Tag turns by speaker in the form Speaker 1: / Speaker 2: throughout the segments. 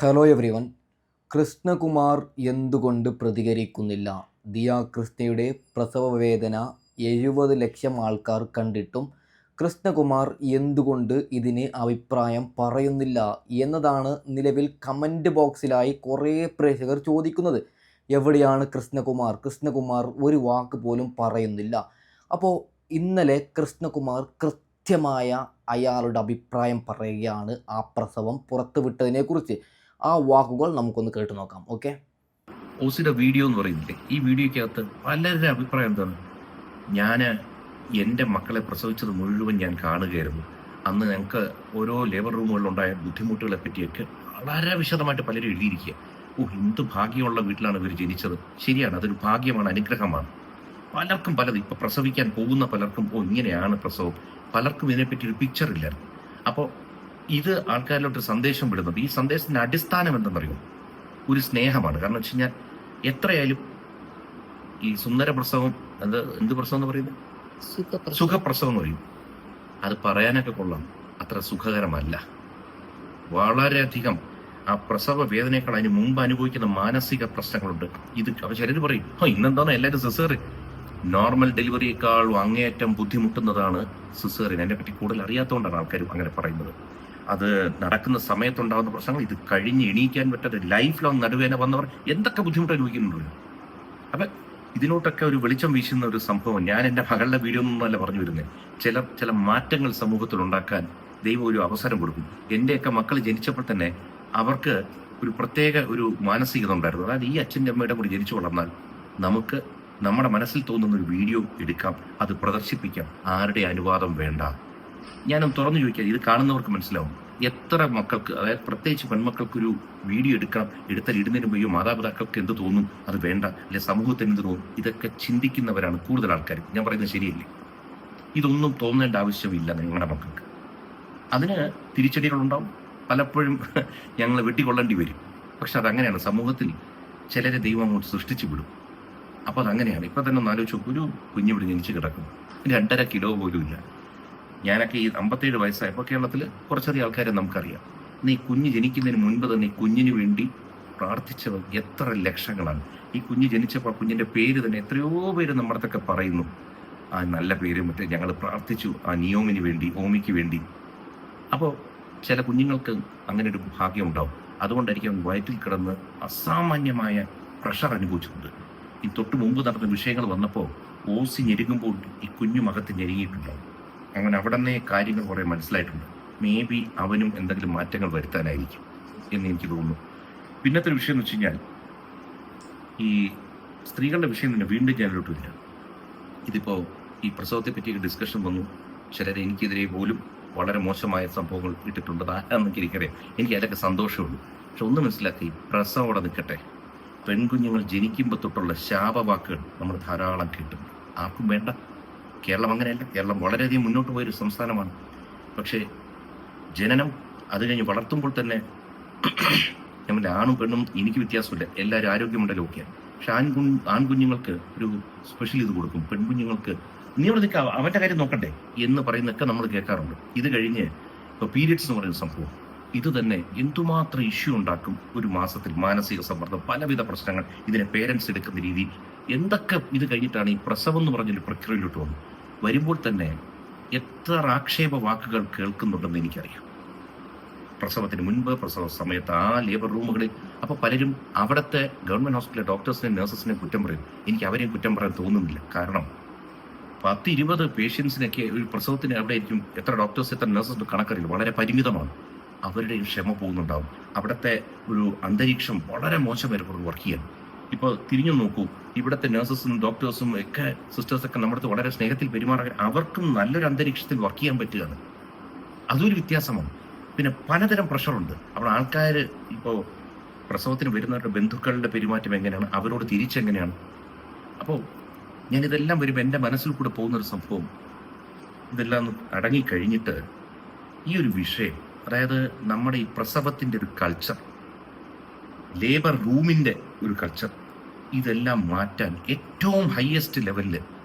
Speaker 1: Hello everyone. Krishnakumar എന്തുകൊണ്ട് പ്രതികരിക്കുന്നില്ല? ദിയ കൃഷ്ണയുടെ പ്രസവവേദന 70 ലക്ഷം ആൾക്കാർ കണ്ടിട്ടും കൃഷ്ണകുമാർ എന്തുകൊണ്ട് ഇതിന് അഭിപ്രായം പറയുന്നില്ല എന്നതാണ് നിലവിൽ കമൻറ്റ് ബോക്സിലായി കുറേ പ്രേക്ഷകർ ചോദിക്കുന്നത്. എവിടെയാണ് കൃഷ്ണകുമാർ? കൃഷ്ണകുമാർ ഒരു വാക്ക് പോലും പറയുന്നില്ല. അപ്പോൾ ഇന്നലെ കൃഷ്ണകുമാർ കൃത്യമായ അയാളുടെ അഭിപ്രായം പറയുകയാണ് ആ പ്രസവം പുറത്തുവിട്ടതിനെക്കുറിച്ച്. ആ വാക്കുകൾ നമുക്കൊന്ന് കേട്ടു നോക്കാം. ഓക്കെ.
Speaker 2: ഓസിയുടെ വീഡിയോ എന്ന് പറയുന്നില്ലേ, ഈ വീഡിയോയ്ക്കകത്ത് പലരുടെ അഭിപ്രായം എന്താണ്? ഞാൻ എൻ്റെ മക്കളെ പ്രസവിച്ചത് മുഴുവൻ ഞാൻ കാണുകയായിരുന്നു. അന്ന് ഞങ്ങൾക്ക് ഓരോ ലേബർ റൂമുകളിലുണ്ടായ ബുദ്ധിമുട്ടുകളെ പറ്റിയൊക്കെ വളരെ വിശദമായിട്ട് പലരും എഴുതിയിരിക്കുക. എന്ത് ഭാഗ്യമുള്ള വീട്ടിലാണ് ഇവർ ജനിച്ചത്. ശരിയാണ്, അതൊരു ഭാഗ്യമാണ്, അനുഗ്രഹമാണ്. പലർക്കും പലത് ഇപ്പം പ്രസവിക്കാൻ പോകുന്ന പലർക്കും ഇങ്ങനെയാണ് പ്രസവം. പലർക്കും ഇതിനെപ്പറ്റി ഒരു പിക്ചർ ഇല്ലായിരുന്നു. അപ്പോൾ ഇത് ആൾക്കാരിലോട്ട് സന്ദേശം വിടുന്നത്, ഈ സന്ദേശത്തിന്റെ അടിസ്ഥാനം എന്തെന്നറിയോ? ഒരു സ്നേഹമാണ്. കാരണം വെച്ച് കഴിഞ്ഞാൽ എത്രയായാലും ഈ സുന്ദര പ്രസവം, എന്ത് പ്രസവം എന്ന് പറയുന്നത്, സുഖപ്രസവം എന്ന് പറയും. അത് പറയാനൊക്കെ കൊള്ളാം, അത്ര സുഖകരമല്ല. വളരെയധികം ആ പ്രസവ വേദനയേക്കാൾ അതിന് മുമ്പ് അനുഭവിക്കുന്ന മാനസിക പ്രശ്നങ്ങളുണ്ട്. ഇത് ചിലർ പറയും, ഇന്നെന്താണ് എല്ലാവരും സിസേറിയൻ. നോർമൽ ഡെലിവറിയേക്കാളും അങ്ങേയറ്റം ബുദ്ധിമുട്ടുന്നതാണ് സിസേറിയൻ. അതിനെ പറ്റി കൂടുതൽ അറിയാത്തതുകൊണ്ടാണ് ആൾക്കാർ അങ്ങനെ പറയുന്നത്. അത് നടക്കുന്ന സമയത്തുണ്ടാകുന്ന പ്രശ്നങ്ങൾ, ഇത് കഴിഞ്ഞ് എണീക്കാൻ പറ്റാതെ ലൈഫ് ലോങ് നടുവേദന വന്നവർ എന്തൊക്കെ ബുദ്ധിമുട്ട് അനുഭവിക്കുന്നുണ്ട്. അപ്പം ഇതിലോട്ടൊക്കെ ഒരു വെളിച്ചം വീശുന്ന ഒരു സംഭവം. ഞാൻ എൻ്റെ മകളുടെ വീഡിയോ ഒന്നുമല്ല പറഞ്ഞു വരുന്നത്. ചില മാറ്റങ്ങൾ സമൂഹത്തിൽ ഉണ്ടാക്കാൻ ദൈവം ഒരു അവസരം കൊടുക്കും. എൻ്റെയൊക്കെ മക്കൾ ജനിച്ചപ്പോൾ തന്നെ അവർക്ക് ഒരു പ്രത്യേക ഒരു മാനസികത ഉണ്ടായിരുന്നു. അതായത് ഈ അച്ഛൻ്റെ അമ്മയുടെ കൂടി ജനിച്ചു വളർന്നാൽ നമുക്ക് നമ്മുടെ മനസ്സിൽ തോന്നുന്ന ഒരു വീഡിയോ എടുക്കാം, അത് പ്രദർശിപ്പിക്കാം, ആരുടെ അനുവാദം വേണ്ട. ഞാനും തുറന്നു ചോദിക്കാം, ഇത് കാണുന്നവർക്ക് മനസ്സിലാവും എത്ര മക്കൾക്ക്, അതായത് പ്രത്യേകിച്ച് പെൺമക്കൾക്കൊരു വീഡിയോ എടുക്കാം, എടുത്താൽ ഇടുന്നതിന് മുമ്പ് മാതാപിതാക്കൾക്ക് എന്ത് തോന്നും, അത് വേണ്ട, അല്ലെ സമൂഹത്തിന് എന്ത് തോന്നും, ഇതൊക്കെ ചിന്തിക്കുന്നവരാണ് കൂടുതൽ ആൾക്കാർ. ഞാൻ പറയുന്നത് ശരിയല്ലേ? ഇതൊന്നും തോന്നേണ്ട ആവശ്യമില്ല നിങ്ങളുടെ മക്കൾക്ക്. അതിന് തിരിച്ചടികളുണ്ടാവും, പലപ്പോഴും ഞങ്ങൾ വെട്ടിക്കൊള്ളേണ്ടി വരും. പക്ഷെ അതങ്ങനെയാണ്, സമൂഹത്തിൽ ചിലരെ ദൈവം അങ്ങോട്ട് സൃഷ്ടിച്ചു വിടും. അപ്പോൾ അതങ്ങനെയാണ്. ഇപ്പം തന്നെ ഒന്ന് ആലോചിച്ചു, ഒരു കുഞ്ഞിവിടെ ജനിച്ച് കിടക്കും, 2.5 കിലോ പോലും ഇല്ല. ഞാനൊക്കെ ഈ 57 വയസ്സായപ്പോൾ കേരളത്തിൽ കുറച്ചധികം ആൾക്കാരെ നമുക്കറിയാം. ഈ കുഞ്ഞ് ജനിക്കുന്നതിന് മുൻപ് തന്നെ ഈ കുഞ്ഞിന് വേണ്ടി പ്രാർത്ഥിച്ചവർ എത്ര ലക്ഷങ്ങളാണ്. ഈ കുഞ്ഞ് ജനിച്ചപ്പോൾ കുഞ്ഞിൻ്റെ പേര് തന്നെ എത്രയോ പേര് നമ്മുടെ അടുത്തൊക്കെ പറയുന്നു, ആ നല്ല പേര്, മറ്റേ ഞങ്ങൾ പ്രാർത്ഥിച്ചു ആ നിയോമിന് വേണ്ടി, ഓമിക്ക് വേണ്ടി. അപ്പോൾ ചില കുഞ്ഞുങ്ങൾക്ക് അങ്ങനെ ഒരു ഭാഗ്യം ഉണ്ടാവും. അതുകൊണ്ടായിരിക്കും വയറ്റിൽ കിടന്ന് അസാമാന്യമായ പ്രഷർ അനുഭവിച്ചിട്ടുണ്ട്. ഈ തൊട്ട് മുമ്പ് നടന്ന വിഷയങ്ങൾ വന്നപ്പോൾ ഓസി ഞെരുങ്ങുമ്പോൾ ഈ കുഞ്ഞു മകത്ത് ഞെരുങ്ങിയിട്ടുണ്ടാവും. അങ്ങനെ അവിടെ നിന്നേ കാര്യങ്ങൾ കുറേ മനസ്സിലായിട്ടുണ്ട്. മേ ബി അവനും എന്തെങ്കിലും മാറ്റങ്ങൾ വരുത്താനായിരിക്കും എന്ന് എനിക്ക് തോന്നുന്നു. പിന്നത്തെ ഒരു വിഷയം എന്ന് വെച്ച് കഴിഞ്ഞാൽ, ഈ സ്ത്രീകളുടെ വിഷയം തന്നെ വീണ്ടും ഞാനിലോട്ടില്ല. ഇതിപ്പോൾ ഈ പ്രസവത്തെ പറ്റിയൊക്കെ ഡിസ്കഷൻ വന്നു. ചിലർ എനിക്കെതിരെ പോലും വളരെ മോശമായ സംഭവങ്ങൾ ഇട്ടിട്ടുണ്ട്. അതാണെന്നൊക്കെ എനിക്കറിയാം. എനിക്ക് അതിലൊക്കെ സന്തോഷമുള്ളൂ. പക്ഷെ ഒന്ന് മനസ്സിലാക്കി, പ്രസവം അവിടെ നിൽക്കട്ടെ. പെൺകുഞ്ഞുങ്ങൾ ജനിക്കുമ്പോൾ തൊട്ടുള്ള ശാപവാക്കുകൾ നമ്മൾ ധാരാളം കേട്ടിട്ടുണ്ട്. ആർക്കും വേണ്ട. കേരളം അങ്ങനെയല്ല. കേരളം വളരെയധികം മുന്നോട്ട് പോയൊരു സംസ്ഥാനമാണ്. പക്ഷേ ജനനം, അത് കഴിഞ്ഞ് വളർത്തുമ്പോൾ തന്നെ നമ്മുടെ ആണും പെണ്ണും എനിക്ക് വ്യത്യാസമില്ല, എല്ലാവരും ആരോഗ്യമുണ്ടല്ലോ, ഒക്കെയാണ്. പക്ഷെ ആൺകുഞ്ഞുങ്ങൾക്ക് ഒരു സ്പെഷ്യൽ ഇത് കൊടുക്കും. പെൺകുഞ്ഞുങ്ങൾക്ക് നീ ഇവിടെ നിൽക്കുക, അവൻ്റെ കാര്യം നോക്കണ്ടേ എന്ന് പറയുന്നതൊക്കെ നമ്മൾ കേൾക്കാറുണ്ട്. ഇത് കഴിഞ്ഞ് ഇപ്പോൾ പീരിയഡ്സ് എന്ന് പറയുന്ന സംഭവം, ഇത് തന്നെ എന്തുമാത്രം ഇഷ്യൂ ഉണ്ടാക്കും ഒരു മാസത്തിൽ. മാനസിക സമ്മർദ്ദം, പലവിധ പ്രശ്നങ്ങൾ, ഇതിനെ പേരൻസ് എടുക്കുന്ന രീതി, എന്തൊക്കെ ഇത് കഴിഞ്ഞിട്ടാണ് ഈ പ്രസവം എന്ന് പറഞ്ഞൊരു പ്രക്രിയയിലോട്ട് വന്നു. വരുമ്പോൾ തന്നെ എത്ര ആക്ഷേപ വാക്കുകൾ കേൾക്കുന്നുണ്ടെന്ന് എനിക്കറിയാം. പ്രസവത്തിന് മുൻപ്, പ്രസവ സമയത്ത്, ആ ലേബർ റൂമുകളിൽ. അപ്പോൾ പലരും അവിടുത്തെ ഗവൺമെൻറ് ഹോസ്പിറ്റലിലെ ഡോക്ടേഴ്സിനെയും നഴ്സസിനെയും കുറ്റം പറയും. എനിക്ക് അവരെയും കുറ്റം പറയാൻ തോന്നുന്നില്ല. കാരണം 10-20 പേഷ്യൻസിനൊക്കെ ഒരു പ്രസവത്തിന് അവിടെ ആയിരിക്കും. എത്ര ഡോക്ടേഴ്സ്, എത്ര നഴ്സസ് കണക്കറിയില്ല, വളരെ പരിമിതമാണ്. അവരുടെ ക്ഷമ പോകുന്നുണ്ടാവും. അവിടുത്തെ ഒരു അന്തരീക്ഷം വളരെ മോശമായിരുന്നു വർക്ക് ചെയ്യാൻ. ഇപ്പോൾ തിരിഞ്ഞു നോക്കൂ, ഇവിടുത്തെ നഴ്സസും ഡോക്ടേഴ്സും ഒക്കെ സിസ്റ്റേഴ്സൊക്കെ നമ്മുടെ അടുത്ത് വളരെ സ്നേഹത്തിൽ പെരുമാറാൻ, അവർക്കും നല്ലൊരു അന്തരീക്ഷത്തിൽ വർക്ക് ചെയ്യാൻ പറ്റുകയാണ്. അതൊരു വ്യത്യാസമാണ്. പിന്നെ പലതരം പ്രഷറുണ്ട്. അപ്പോൾ ആൾക്കാർ ഇപ്പോൾ പ്രസവത്തിന് വരുന്നവരുടെ ബന്ധുക്കളുടെ പെരുമാറ്റം എങ്ങനെയാണ്, അവരോട് തിരിച്ചെങ്ങനെയാണ്. അപ്പോൾ ഞാനിതെല്ലാം വരുമ്പോൾ എൻ്റെ മനസ്സിൽ കൂടെ പോകുന്നൊരു സംഭവം, ഇതെല്ലാം അടങ്ങിക്കഴിഞ്ഞിട്ട് ഈ ഒരു വിഷയം, അതായത് നമ്മുടെ ഈ പ്രസവത്തിൻ്റെ ഒരു കൾച്ചർ, ലേബർ റൂമിൻ്റെ ഒരു കൾച്ചർ, ഇതെല്ലാം മാറ്റാൻ ഏറ്റവും ഹയസ്റ്റ് ലെവലിൽ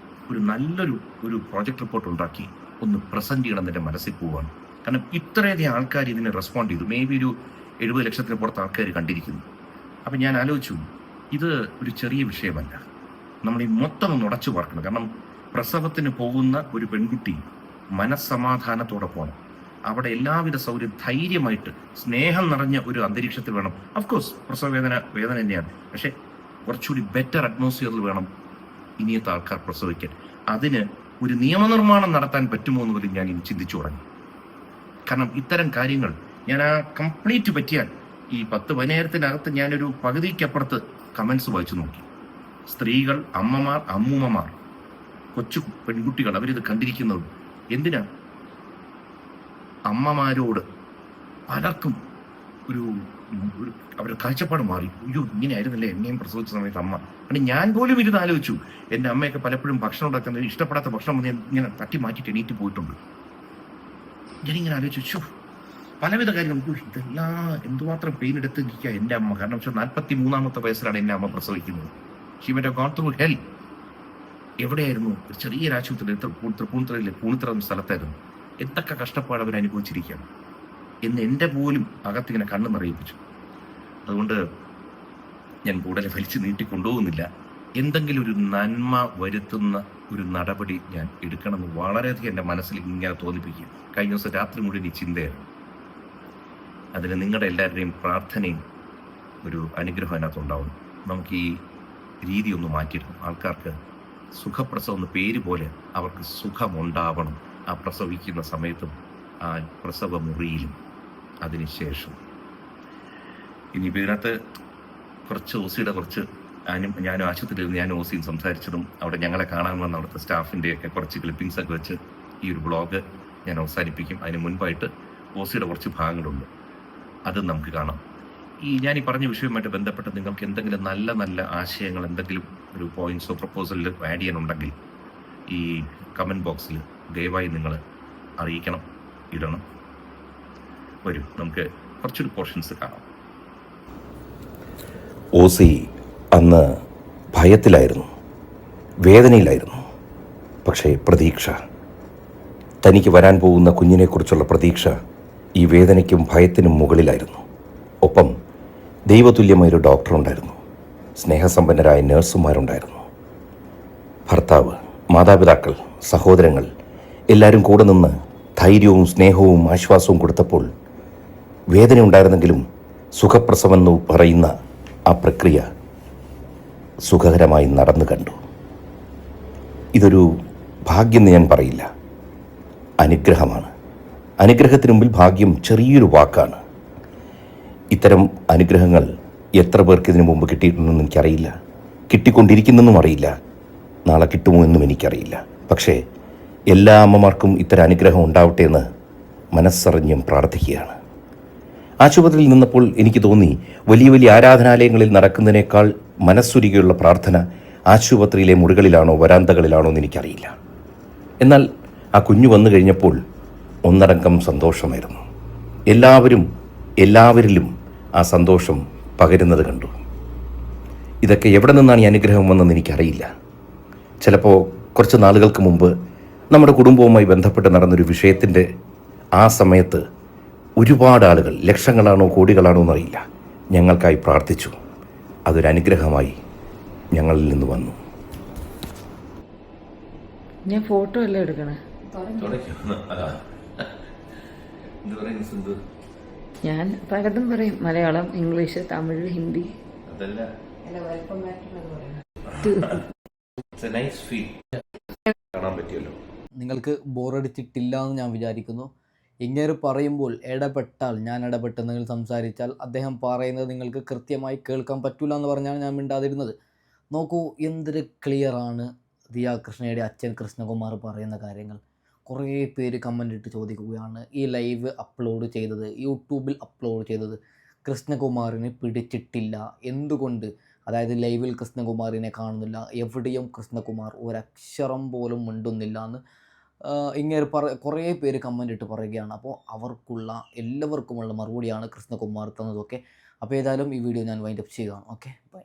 Speaker 2: ഒരു നല്ലൊരു പ്രോജക്റ്റ് റിപ്പോർട്ട് ഉണ്ടാക്കി ഒന്ന് പ്രസന്റ് ചെയ്യണം എൻ്റെ മനസ്സിൽ പോവാണ്. കാരണം ഇത്രയധികം ആൾക്കാർ ഇതിനെ റെസ്പോണ്ട് ചെയ്തു. മേ ബി ഒരു 70 ലക്ഷത്തിന് പുറത്ത് ആൾക്കാർ കണ്ടിരിക്കുന്നു. അപ്പം ഞാൻ ആലോചിച്ചു, ഇത് ഒരു ചെറിയ വിഷയമല്ല. നമ്മൾ ഈ മൊത്തം ഒന്ന് ഉടച്ചു പാർക്കണം. കാരണം പ്രസവത്തിന് പോകുന്ന ഒരു പെൺകുട്ടി മനസ്സമാധാനത്തോടെ പോകണം. അവിടെ എല്ലാവിധ സൗകര്യം ധൈര്യമായിട്ട് സ്നേഹം നിറഞ്ഞ ഒരു അന്തരീക്ഷത്തിൽ വേണം. അഫ്കോഴ്സ് പ്രസവ വേദന തന്നെയാണ്. പക്ഷേ കുറച്ചുകൂടി ബെറ്റർ അറ്റ്മോസ്ഫിയറിൽ വേണം ഇനിയത്തെ ആൾക്കാർ പ്രസവിക്കാൻ. അതിന് ഒരു നിയമനിർമ്മാണം നടത്താൻ പറ്റുമോ എന്ന് പോലും ഞാൻ ഇനി ചിന്തിച്ചു തുടങ്ങി. കാരണം ഇത്തരം കാര്യങ്ങൾ ഞാൻ ആ കംപ്ലീറ്റ് പറ്റിയാൽ ഈ 10-15 ഞാനൊരു പകുതിക്കപ്പുറത്ത് കമൻസ് വായിച്ചു നോക്കി. സ്ത്രീകൾ, അമ്മമാർ, അമ്മൂമ്മമാർ, കൊച്ചു പെൺകുട്ടികൾ അവരിത് കണ്ടിരിക്കുന്നത് എന്തിനാ? അമ്മമാരോട് പലർക്കും ഒരു അവരുടെ കാഴ്ചപ്പാട് മാറി. അയ്യോ, ഇങ്ങനെ ആയിരുന്നല്ലേ എന്നെയും പ്രസവിച്ച സമയത്ത് അമ്മ. കാരണം ഞാൻ പോലും ഇരുന്ന് ആലോചിച്ചു, എൻ്റെ അമ്മയൊക്കെ പലപ്പോഴും ഭക്ഷണം ഉണ്ടാക്കുന്നത് ഇഷ്ടപ്പെടാത്ത ഭക്ഷണം ഇങ്ങനെ തട്ടി മാറ്റിയിട്ട് എണീറ്റ് പോയിട്ടുണ്ട്. ഞാനിങ്ങനെ ആലോചിച്ചു, പലവിധ കാര്യങ്ങൾ. ഇതെല്ലാം എന്തുമാത്രം പെയിൻ എടുത്തിരിക്കുക എൻ്റെ അമ്മ. കാരണം 43-ാമത്തെ വയസ്സിലാണ് എൻ്റെ അമ്മ പ്രസവിക്കുന്നത്. She might have gone through hell. എവിടെയായിരുന്നു? ഒരു ചെറിയൊരു ആശുപത്രി, തൃപ്പൂണിത്തുറയിലെ പൂണിത്തുറ എന്ന സ്ഥലത്തായിരുന്നു. എന്തൊക്കെ കഷ്ടപ്പാട് അവർ അനുഭവിച്ചിരിക്കുകയാണ് എന്ന് എൻ്റെ പോലും അകത്തിങ്ങനെ കണ്ണു നിറയിപ്പിച്ചു. അതുകൊണ്ട് ഞാൻ കൂടുതൽ വലിച്ചു നീട്ടിക്കൊണ്ടുപോകുന്നില്ല. എന്തെങ്കിലും ഒരു നന്മ വരുത്തുന്ന ഒരു നടപടി ഞാൻ എടുക്കണമെന്ന് വളരെയധികം എൻ്റെ മനസ്സിൽ ഇങ്ങനെ തോന്നിപ്പിക്കും. കഴിഞ്ഞ ദിവസം രാത്രി മുഴുവൻ ഈ ചിന്തയായിരുന്നു. അതിന് നിങ്ങളുടെ എല്ലാവരുടെയും പ്രാർത്ഥനയും ഒരു അനുഗ്രഹം അതിനകത്തുണ്ടാവും. നമുക്ക് ഈ രീതി ഒന്ന് മാറ്റിയിരുന്നു. ആൾക്കാർക്ക് സുഖപ്രസവം എന്ന പേര് പോലെ അവർക്ക് സുഖമുണ്ടാവണം. ആ പ്രസവിക്കുന്ന സമയത്തും ആ പ്രസവ മുറിയിലും അതിനുശേഷം. ഇനിയിപ്പോൾ ഇതിനകത്ത് കുറച്ച് ഓസിയുടെ ഞാനും ആശുപത്രിയിൽ ഞാൻ ഓസിയും സംസാരിച്ചതും അവിടെ ഞങ്ങളെ കാണാൻ വന്ന അവിടുത്തെ സ്റ്റാഫിൻ്റെയൊക്കെ കുറച്ച് ക്ലിപ്പിങ്സ് ഒക്കെ വെച്ച് ഈ ഒരു ബ്ലോഗ് ഞാൻ അവസാനിപ്പിക്കും. അതിന് മുൻപായിട്ട് ഓസിയുടെ കുറച്ച് ഭാഗങ്ങളുണ്ട്, അത് നമുക്ക് കാണാം. ഞാൻ ഈ പറഞ്ഞ വിഷയവുമായിട്ട് ബന്ധപ്പെട്ട് നിങ്ങൾക്ക് എന്തെങ്കിലും നല്ല നല്ല ആശയങ്ങൾ, എന്തെങ്കിലും ഒരു പോയിന്റ്സോ പ്രപ്പോസലിൽ ആഡ് ചെയ്യാനുണ്ടെങ്കിൽ ഈ കമൻറ്റ് ബോക്സിൽ ദയവായി നിങ്ങൾ അറിയിക്കണം, ഇടണം. വരും, നമുക്ക് കുറച്ചൊരു പോർഷൻസ് കാണാം.
Speaker 3: ഓസി അന്ന് ഭയത്തിലായിരുന്നു, വേദനയിലായിരുന്നു. പക്ഷേ പ്രതീക്ഷ, തനിക്ക് വരാൻ പോകുന്ന കുഞ്ഞിനെക്കുറിച്ചുള്ള പ്രതീക്ഷ ഈ വേദനയ്ക്കും ഭയത്തിനും മുകളിലായിരുന്നു. ഒപ്പം ദൈവതുല്യമായൊരു ഡോക്ടറുണ്ടായിരുന്നു, സ്നേഹസമ്പന്നരായ നഴ്സുമാരുണ്ടായിരുന്നു, ഭർത്താവ്, മാതാപിതാക്കൾ, സഹോദരങ്ങൾ എല്ലാവരും കൂടെ നിന്ന് ധൈര്യവും സ്നേഹവും ആശ്വാസവും കൊടുത്തപ്പോൾ വേദന ഉണ്ടായിരുന്നെങ്കിലും സുഖപ്രസവം എന്ന് പറയുന്ന ആ പ്രക്രിയ സുഖകരമായി നടന്നു കണ്ടു. ഇതൊരു ഭാഗ്യമെന്ന് ഞാൻ പറയില്ല, അനുഗ്രഹമാണ്. അനുഗ്രഹത്തിന് മുമ്പിൽ ഭാഗ്യം ചെറിയൊരു വാക്കാണ്. ഇത്തരം അനുഗ്രഹങ്ങൾ എത്ര പേർക്ക് ഇതിനു മുമ്പ് കിട്ടിയിട്ടുണ്ടെന്ന് എനിക്കറിയില്ല, കിട്ടിക്കൊണ്ടിരിക്കുന്നെന്നും അറിയില്ല, നാളെ കിട്ടുമോ എന്നും എനിക്കറിയില്ല. പക്ഷേ എല്ലാ അമ്മമാർക്കും ഇത്തരം അനുഗ്രഹം ഉണ്ടാവട്ടെ എന്ന് മനസ്സറിഞ്ഞും പ്രാർത്ഥിക്കുകയാണ്. ആശുപത്രിയിൽ നിന്നപ്പോൾ എനിക്ക് തോന്നി, വലിയ വലിയ ആരാധനാലയങ്ങളിൽ നടക്കുന്നതിനേക്കാൾ മനസ്സുരുകിയുള്ള പ്രാർത്ഥന ആശുപത്രിയിലെ മുറികളിലാണോ വരാന്തകളിലാണോ എന്ന് എനിക്കറിയില്ല. എന്നാൽ ആ കുഞ്ഞു വന്നു കഴിഞ്ഞപ്പോൾ ഒന്നടങ്കം സന്തോഷമായിരുന്നു. എല്ലാവരിലും ആ സന്തോഷം പകരുന്നത് കണ്ടു. ഇതൊക്കെ എവിടെ നിന്നാണ് ഈ അനുഗ്രഹം വന്നതെന്ന് എനിക്കറിയില്ല. ചിലപ്പോൾ കുറച്ച് നാളുകൾക്ക് മുമ്പ് നമ്മുടെ കുടുംബവുമായി ബന്ധപ്പെട്ട് നടന്നൊരു വിഷയത്തിൻ്റെ ആ സമയത്ത് ഒരുപാട് ആളുകൾ, ലക്ഷങ്ങളാണോ കോടികളാണോ എന്നറിയില്ല, ഞങ്ങൾക്കായി പ്രാർത്ഥിച്ചു. അതൊരനുഗ്രഹമായി ഞങ്ങളിൽ നിന്ന് വന്നു.
Speaker 4: ഞാൻ ഫോട്ടോ അല്ലേ എടുക്കണേ? ഞാൻ പലതും പറയും, മലയാളം, ഇംഗ്ലീഷ്, തമിഴ്, ഹിന്ദി.
Speaker 1: നിങ്ങൾക്ക് ബോറടിച്ചിട്ടില്ല എന്ന് ഞാൻ വിചാരിക്കുന്നു. ഇങ്ങനെ പറയുമ്പോൾ ഞാൻ ഇടപെട്ടെന്തെങ്കിലും സംസാരിച്ചാൽ അദ്ദേഹം പറയുന്നത് നിങ്ങൾക്ക് കൃത്യമായി കേൾക്കാൻ പറ്റില്ല എന്ന് പറഞ്ഞാണ് ഞാൻ മിണ്ടാതിരുന്നത്. നോക്കൂ, എന്തൊരു ക്ലിയറാണ് ദിയ കൃഷ്ണയുടെ അച്ഛൻ കൃഷ്ണകുമാർ പറയുന്ന കാര്യങ്ങൾ. കുറേ പേര് കമൻ്റ് ഇട്ട് ചോദിക്കുകയാണ്, ഈ ലൈവ് അപ്ലോഡ് ചെയ്തത്, യൂട്യൂബിൽ അപ്ലോഡ് ചെയ്തത് കൃഷ്ണകുമാറിന് പിടിച്ചിട്ടില്ല, എന്തുകൊണ്ട്? അതായത് ലൈവിൽ കൃഷ്ണകുമാറിനെ കാണുന്നില്ല, എവിടെയും കൃഷ്ണകുമാർ ഒരക്ഷരം പോലും മിണ്ടുന്നില്ല എന്ന് ഇങ്ങനെ കുറേ പേര് കമൻ്റ് ഇട്ട് പറയുകയാണ്. അപ്പോൾ എല്ലാവർക്കുമുള്ള മറുപടിയാണ് കൃഷ്ണകുമാർ തന്നതൊക്കെ. അപ്പോൾ ഏതായാലും ഈ വീഡിയോ ഞാൻ വൈൻഡപ്പ് ചെയ്യുകയാണ്. Okay, by.